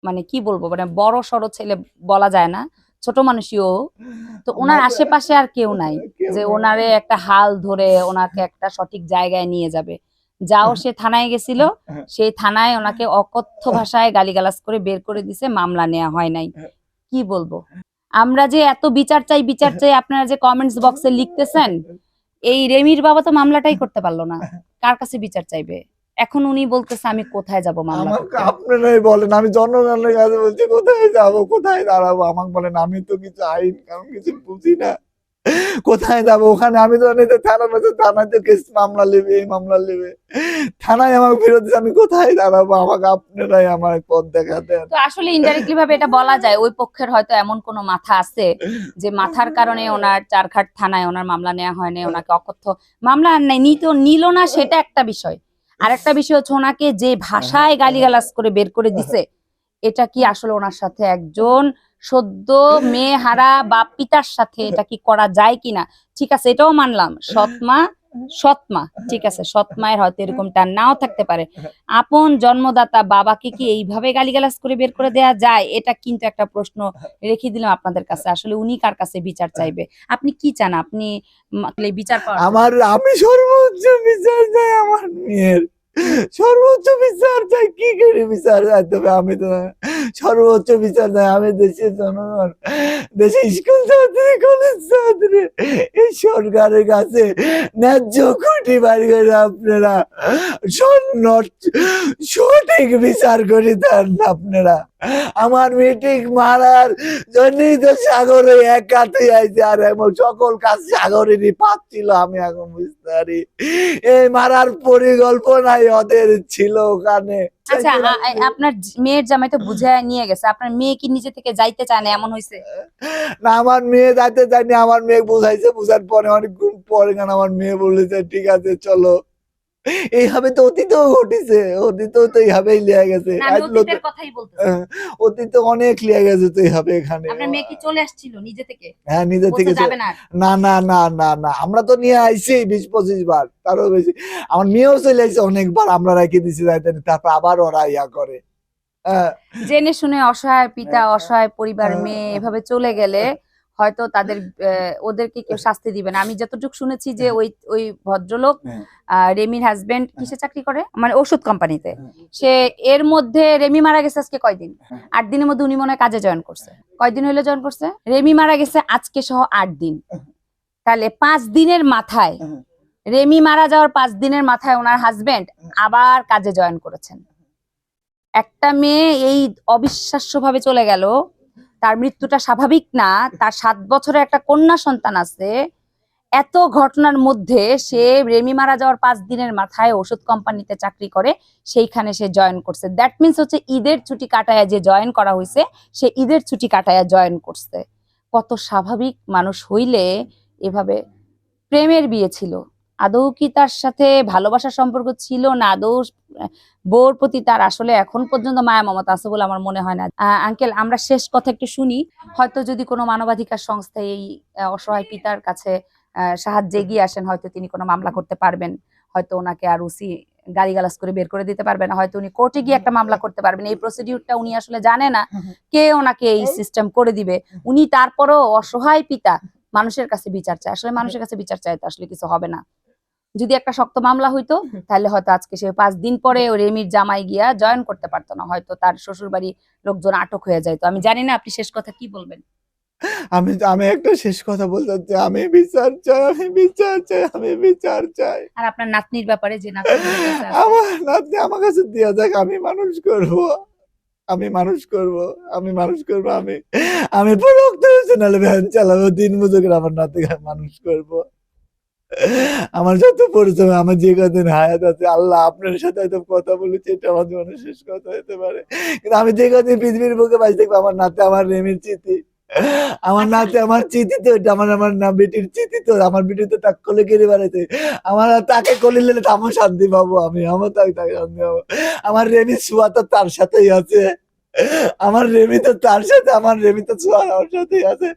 মানে কি বলবো, মানে বড় সড়ো ছেলে বলা যায় না, ছোট মানুষইও, তো ওনার আশেপাশে আর কেউ নাই যে ওনারে একটা হাল ধরে ওনাকে একটা সঠিক জায়গায় নিয়ে যাবে। যাও সে থানায় গেছিল, সেই থানায় ওনাকে অকথ্য ভাষায় গালিগালাজ করে বের করে দিছে, মামলা নেওয়া হয় নাই। কি বলবো, আমরা যে এত বিচার চাই আপনারা যে কমেন্টস বক্সে লিখতেছেন, এই রেমির বাবা তো মামলাটাই করতে পারলো না, কার কাছে বিচার চাইবে? এখন উনি বলতেছে আমি কোথায় যাব মামলা করতে? আপনারাই বলেন, আমি জনগণের কাছে বলছি কোথায় যাব, কোথায় দাঁড়াবো, আমাকে বলেন, আমি তো কিছু আইন কারণ কিছু বুঝি না। কোথায় যাবো? ওখানে আমি তো থানার মধ্যে, থানায় তো কেস মামলা নেবে, এই মামলা নেবে, থানায় আমাকে ফেরত দিচ্ছে, আমি কোথায় দাঁড়াবো? আমাকে আপনারাই আমার পথ দেখা দেন। তো আসলে ইনডাইরেক্টলি ভাবে এটা বলা যায় ওই পক্ষের হয়তো এমন কোনো মাথা আছে যে মাথার কারণে ওনার চারঘাট থানায় ওনার মামলা নেওয়া হয়নি, ওনাকে অকথ্য মামলা নেই, নিল না সেটা একটা বিষয়। আর একটা বিষয় হচ্ছে ওনাকে যে ভাষায় গালিগালাজ করে বের করে দিছে, এটা কি আসলে ওনার সাথে একজন সদ্য মেয়ে হারা বা পিতার সাথে এটা কি করা যায় কিনা? ঠিক আছে, এটাও মানলাম সৎমা, ঠিক আছে, সৎমায়ের হয়তো এরকমটা নাও থাকতে পারে। আপন জন্মদাতা বাবাকে কি এইভাবে গালিগালাজ করে বের করে দেয়া যায়? এটা কিন্তু একটা প্রশ্ন রেখে দিলাম আপনাদের কাছে। আসলে উনি কার কাছে বিচার চাইবে? আপনি কি চান? আপনি বিচার পাওয়ার জন্য? আমি সর্বোচ্চ বিচার চাই আমার মেয়ের, সর্বোচ্চ বিচার চাই। কি করে বিচার চাইতে হবে? আমি তো সর্বোচ্চ বিচার চাই। আমি দেশের জনগণ, দেশে স্কুল ছাত্রী, কলেজ ছাত্রী, এই সরকারের কাছে ন্যায্য খুঁটি বাড়ি করে আপনারা সঠিক বিচার করে দেন আপনারা। আমার মিটিং মারার জন্যই তো সাগরে একাতে আইছে, আর এমন সকল কাজ সাগরেরই পাচ্ছিল। আমি এখন বুঝতে পারি এই মারার পরিকল্পনাই ওদের ছিল ওখানে। আচ্ছা, আপনার মেয়ের জামাই তো বুঝায় নিয়ে গেছে, আপনার মেয়ে কি নিজে থেকে যাইতে চায় না এমন হয়েছে? না, আমার মেয়ে যাইতে চায়নি, আমার মেয়ে বুঝাইছে, বুঝার পরে অনেকক্ষণ পরে কেন আমার মেয়ে বলেছে ঠিক আছে চলো। এইভাবে তো অতীতেও ঘটেছে, অতীতেও তো এইভাবেই লিয়া গেছে, না, আমি অতীতের কথাই বলতেছি। অতীতে অনেক লিয়া গেছে তো এইভাবে এখানে। আপনার মেয়ে কি চলে আসছিল নিজে থেকে? হ্যাঁ, নিজে থেকে যাবে না? না না না না না, আমরা তো নিয়ে আইছি 20-25 বার, তারও বেশি। আমার মেয়েও চলে আইছে অনেকবার, আমরা রেখে দিছি যাইতে, তারপর আবার ওরা ইয়া করে। জেনে শুনে অসহায় পিতা, অসহায় পরিবার, মেয়ে এভাবে চলে গেলে হয়তো তাদের ওদেরকে কেউ শাস্তি দিবে না। আমি যতটুকু শুনেছি যে ওই ভদ্রলোক রেমির হাজবেন্ড কিসে চাকরি করে, মানে ওষুধ কোম্পানিতে। সে এর মধ্যে রেমি মারা গেছে আজকে কয়দিন, 8 দিনের মধ্যে উনি মনে হয় কাজে জয়েন করছে। কয়দিন হইলো জয়েন করছে? রেমি মারা গেছে আজকে সহ 8 দিন। তাহলে 5 দিনের মাথায়, রেমি মারা যাওয়ার 5 দিনের মাথায় ওনার হাজবেন্ড আবার কাজে জয়েন করেছেন। একটা মেয়ে এই অবিশ্বাস্য ভাবে চলে গেল, তার মৃত্যুটা স্বাভাবিক না, তার 7 বছরের একটা কন্যা সন্তান আছে। এত ঘটনার মধ্যে সে রেমি মারা যাওয়ার 5 দিনের মাথায় ওষুধ কোম্পানিতে চাকরি করে, সেইখানে সে জয়েন করছে। দ্যাট মিনস হচ্ছে ঈদের ছুটি কাটায়া যে জয়েন করা হয়েছে, সে ঈদের ছুটি কাটায়া জয়েন করছে। কত স্বাভাবিক মানুষ হইলে এভাবে, প্রেমের বিয়ে ছিল, আদৌ কি তার সাথে ভালোবাসার সম্পর্ক ছিল না, আদৌ বউর প্রতি তার আসলে এখন পর্যন্ত মায়া মমতা আছে বলে আমার মনে হয় না। আঙ্কেল, আমরা শেষ কথা একটু শুনি। হয়তো যদি কোনো মানবাধিকার সংস্থা এই অসহায় পিতার কাছে সাহায্যে এগিয়ে আসেন, হয়তো তিনি কোনো মামলা করতে পারবেন, হয়তো ওনাকে আর ওসি গালিগালাজ করে বের করে দিতে পারবে না, হয়তো উনি কোর্টে গিয়ে একটা মামলা করতে পারবেন। এই প্রসিডিউরটা উনি আসলে জানে না, কে ওনাকে এই সিস্টেম করে দিবে। উনি তারপরও অসহায় পিতা, মানুষের কাছে বিচার চায়। আসলে মানুষের কাছে বিচার চায় তো আসলে কিছু হবে না। যদি একটা শক্ত মামলা হইতো তাহলে হয়তো আজকে সে 5 দিন পরে রেমির জামাই গিয়া জয়েন করতে পারতো না, হয়তো তার শ্বশুর বাড়ি লোকজন আটক হয়ে যাইতো। আমি জানি না, আপনি শেষ কথা কি বলবেন? আমি একটা শেষ কথা বলতে চাচ্ছি, আমি বিচার চাই, আমি বিচার চাই, আমি বিচার চাই। আর আপনার নাতনির ব্যাপারে, যে নাতনি আমার নাতনি আমার কাছে দিয়া যাক, আমি মানুষ করব, আমি মানুষ করব, আমি মানুষ করব, আমি প্রফেশনাল ভ্যান চালাবো, দিন মজুর আমার নাতিকে মানুষ করব। আমার যত পরিশ্রম, আমার যে কদিন হায়াত আছে, আল্লাহ আপনার সাথে হয়তো কথা বলেছি, এটা আমার জীবনের শেষ কথা হতে পারে, কিন্তু আমি যে কদিন পৃথিবীর বুকে বাঁচে দেখবো, আমার নাতে আমার রেমির চিঠি, আমার নাতে আমার চিঠি তো, এটা আমার না বেটির চিঠি তো, আমার বেটি তো তাকে কোলে কেড়ে বেড়াইছে, আমার তাকে কোলে নিলে আমার শান্তি পাবো, আমার তাকে শান্তি পাবো। আমার রেমির ছোঁয়া তো তার সাথেই আছে, আমার রেমি তো তার সাথে, আমার রেমি তো ছোঁয়া আমার সাথেই আছে,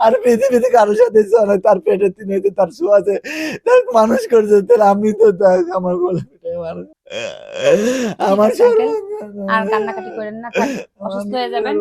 আর পৃথিবীতে কারোর সাথে ছোঁয়া নাই, তার পেটের তিনি হয়তো তার ছোঁয়া আছে, তার মানুষ করছে, তাহলে আমি তো আমার কোলে পিঠে মানুষ। আমার আর কান্নাকাটি করেন না, অসুস্থ হয়ে যাবেন।